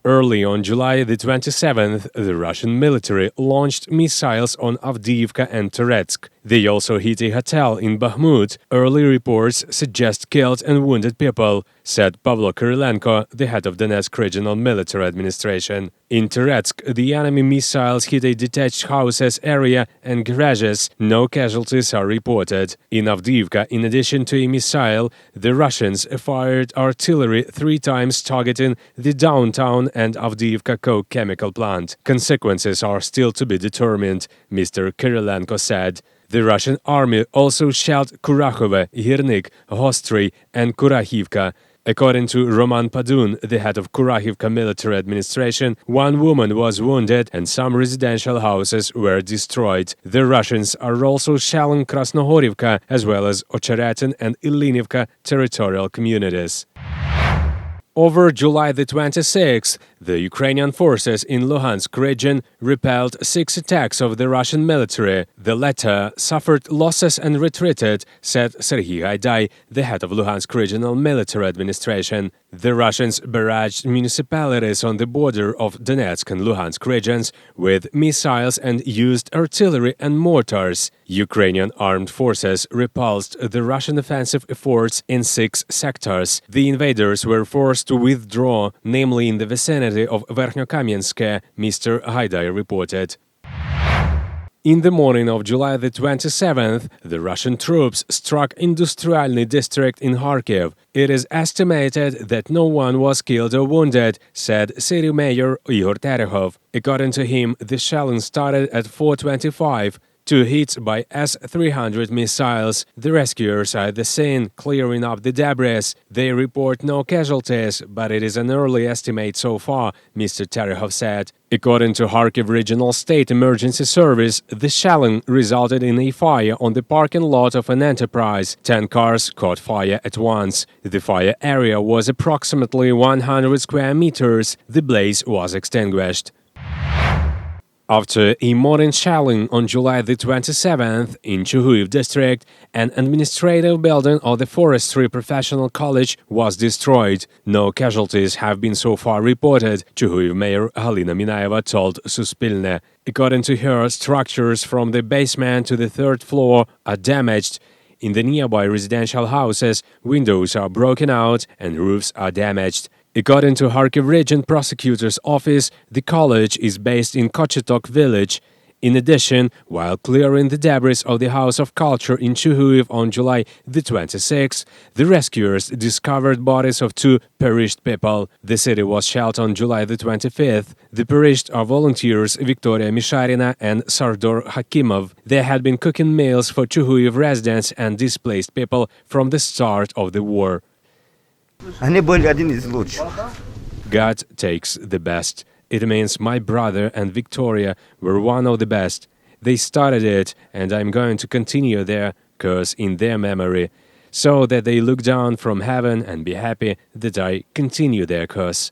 Early on July the 27th, the Russian military launched missiles on Avdiivka and Toretsk. They also hit a hotel in Bakhmut. Early reports suggest killed and wounded people, said Pavlo Kyrylenko, the head of Donetsk Regional Military Administration. In Toretsk, the enemy missiles hit a detached houses area and garages. No casualties are reported. In Avdiivka, in addition to a missile, the Russians fired artillery 3 times targeting the downtown and Avdiivka coke chemical plant. Consequences are still to be determined, Mr. Kyrylenko said. The Russian army also shelled Kurakhove, Hirnik, Hostry and Kurahivka. According to Roman Padun, the head of Kurahivka military administration, 1 woman was wounded and some residential houses were destroyed. The Russians are also shelling Krasnohorivka as well as Ocheretin and Ilinivka territorial communities. Over July the 26th, the Ukrainian forces in Luhansk region repelled 6 attacks of the Russian military. The latter suffered losses and retreated, said Serhiy Gaidai, the head of Luhansk Regional Military Administration. The Russians barraged municipalities on the border of Donetsk and Luhansk regions with missiles and used artillery and mortars. Ukrainian armed forces repulsed the Russian offensive efforts in 6 sectors. The invaders were forced to withdraw, namely in the vicinity of Verkhnyokamyensk, Mr. Gaidai reported. In the morning of July the 27th, the Russian troops struck industrialnyi district in Kharkiv. It is estimated that no one was killed or wounded, said city mayor Igor Terehov. According to him, the shelling started at 4:25. 2 hits by S-300 missiles. The rescuers are at the scene, clearing up the debris. They report no casualties, but it is an early estimate so far, Mr. Terehov said. According to Kharkiv Regional State Emergency Service, the shelling resulted in a fire on the parking lot of an enterprise. 10 cars caught fire at once. The fire area was approximately 100 square meters. The blaze was extinguished. After a morning shelling on July the 27th in Chuhuiv district, an administrative building of the Forestry Professional College was destroyed. No casualties have been so far reported, Chuhuiv Mayor Halina Minaeva told Suspilne. According to her, structures from the basement to the 3rd floor are damaged. In the nearby residential houses, windows are broken out and roofs are damaged. According to Kharkiv Region Prosecutor's Office, the college is based in Kochetok village. In addition, while clearing the debris of the House of Culture in Chuhuiv on July the 26th, the rescuers discovered bodies of 2 perished people. The city was shelled on July the 25th. The perished are volunteers Victoria Misharina and Sardor Hakimov. They had been cooking meals for Chuhuiv residents and displaced people from the start of the war. God takes the best. It means my brother and Victoria were one of the best. They started it, and I'm going to continue their curse in their memory, so that they look down from heaven and be happy that I continue their curse.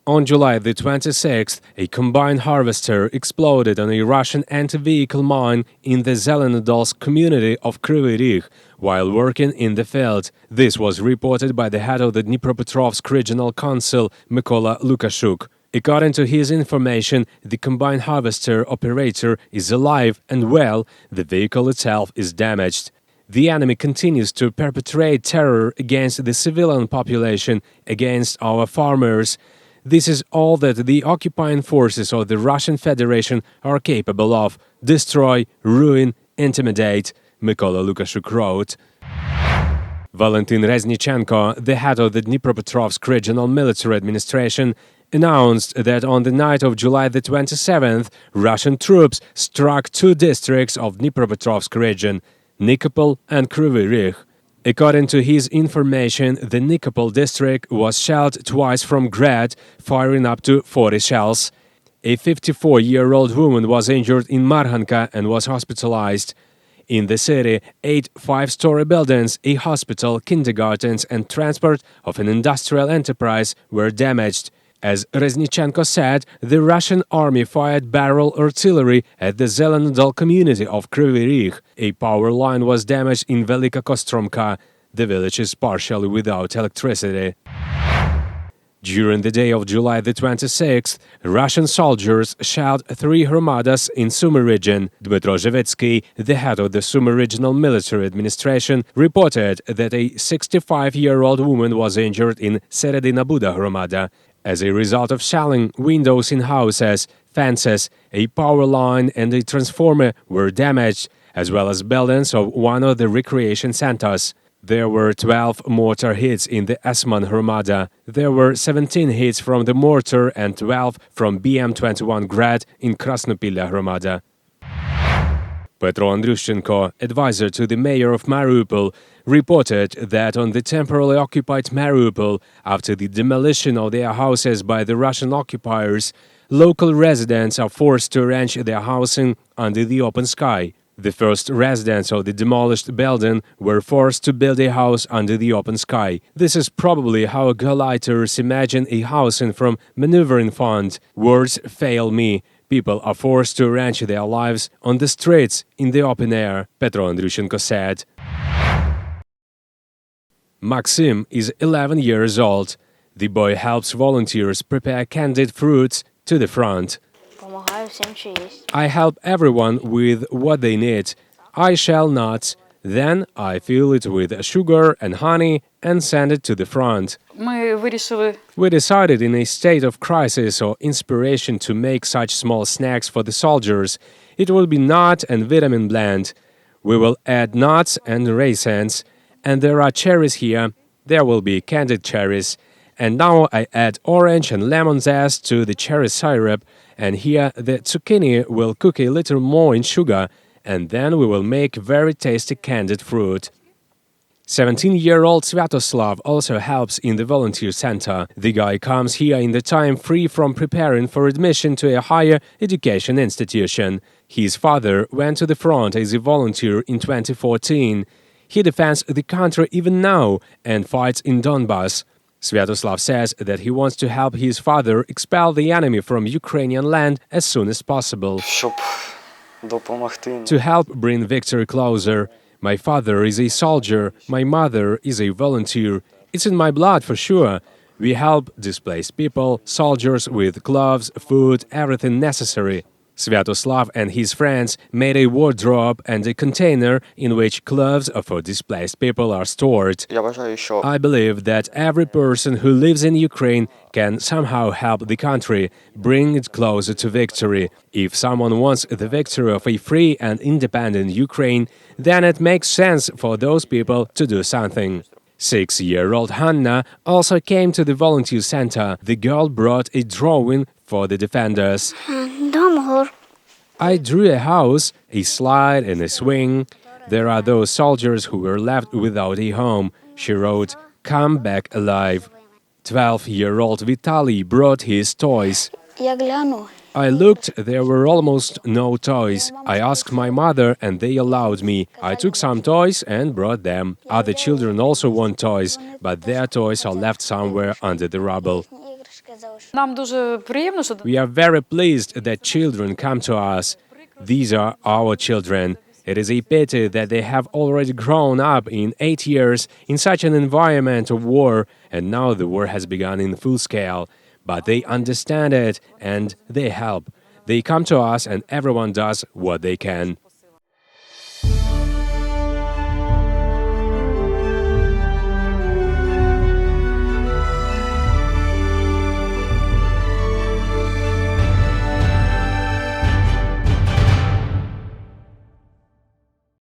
On July the 26th, a combined harvester exploded on a Russian anti-vehicle mine in the Zelenodolsk community of Kryvyi Rih while working in the field. This was reported by the head of the Dnipropetrovsk Regional Council, Mykola Lukashuk. According to his information, the combined harvester operator is alive and well. The vehicle itself is damaged. The enemy continues to perpetrate terror against the civilian population, against our farmers. This is all that the occupying forces of the Russian Federation are capable of: destroy, ruin, intimidate, Mykola Lukashuk wrote. Valentin Reznichenko, the head of the Dnipropetrovsk Regional Military Administration, announced that on the night of July the 27th, Russian troops struck 2 districts of Dnipropetrovsk region, Nikopol and Kryvyi Rih. According to his information, the Nikopol district was shelled twice from Grad, firing up to 40 shells. A 54-year-old woman was injured in Marhanka and was hospitalized. In the city, 8 5-story buildings, a hospital, kindergartens and transport of an industrial enterprise were damaged. As Reznichenko said, the Russian army fired barrel artillery at the Zelenodol community of Kryvyi Rih. A power line was damaged in Velika Kostromka. The village is partially without electricity. During the day of July the 26th, Russian soldiers shelled 3 hromadas in Sumy region. Dnipropetrovsk, the head of the Sumy regional military administration, reported that a 65-year-old woman was injured in Seredina Buda hromada. As a result of shelling, windows in houses, fences, a power line and a transformer were damaged, as well as buildings of one of the recreation centers. There were 12 mortar hits in the Esman hromada. There were 17 hits from the mortar and 12 from BM-21 Grad in Krasnopilya hromada. Petro Andrushchenko, advisor to the mayor of Mariupol, reported that on the temporarily occupied Mariupol, after the demolition of their houses by the Russian occupiers, local residents are forced to arrange their housing under the open sky. The first residents of the demolished building were forced to build a house under the open sky. This is probably how Gauleiters imagine a housing from maneuvering fund. Words fail me. People are forced to arrange their lives on the streets, in the open air, Petro Andrushchenko said. Maxim is 11 years old. The boy helps volunteers prepare candied fruits to the front. I help everyone with what they need. I shell nuts, then I fill it with sugar and honey and send it to the front. We decided in a state of crisis or inspiration to make such small snacks for the soldiers. It will be nut and vitamin blend. We will add nuts and raisins. And there are cherries here. There will be candied cherries. And now I add orange and lemon zest to the cherry syrup. And here the zucchini will cook a little more in sugar. And then we will make very tasty candied fruit. 17-year-old Sviatoslav also helps in the volunteer center. The guy comes here in the time free from preparing for admission to a higher education institution. His father went to the front as a volunteer in 2014. He defends the country even now and fights in Donbass. Sviatoslav says that he wants to help his father expel the enemy from Ukrainian land as soon as possible. To help bring victory closer. My father is a soldier, my mother is a volunteer. It's in my blood for sure. We help displaced people, soldiers with gloves, food, everything necessary. Sviatoslav and his friends made a wardrobe and a container in which clothes for displaced people are stored. I believe that every person who lives in Ukraine can somehow help the country, bring it closer to victory. If someone wants the victory of a free and independent Ukraine, then it makes sense for those people to do something. 6-year-old Hanna also came to the volunteer center. The girl brought a drawing for the defenders. I drew a house, a slide and a swing. There are those soldiers who were left without a home. She wrote, "Come back alive." 12-year-old Vitaly brought his toys. I looked, there were almost no toys. I asked my mother and they allowed me. I took some toys and brought them. Other children also want toys, but their toys are left somewhere under the rubble. We are very pleased that children come to us. These are our children. It is a pity that they have already grown up in 8 years in such an environment of war, and now the war has begun in full scale. But they understand it and they help. They come to us and everyone does what they can.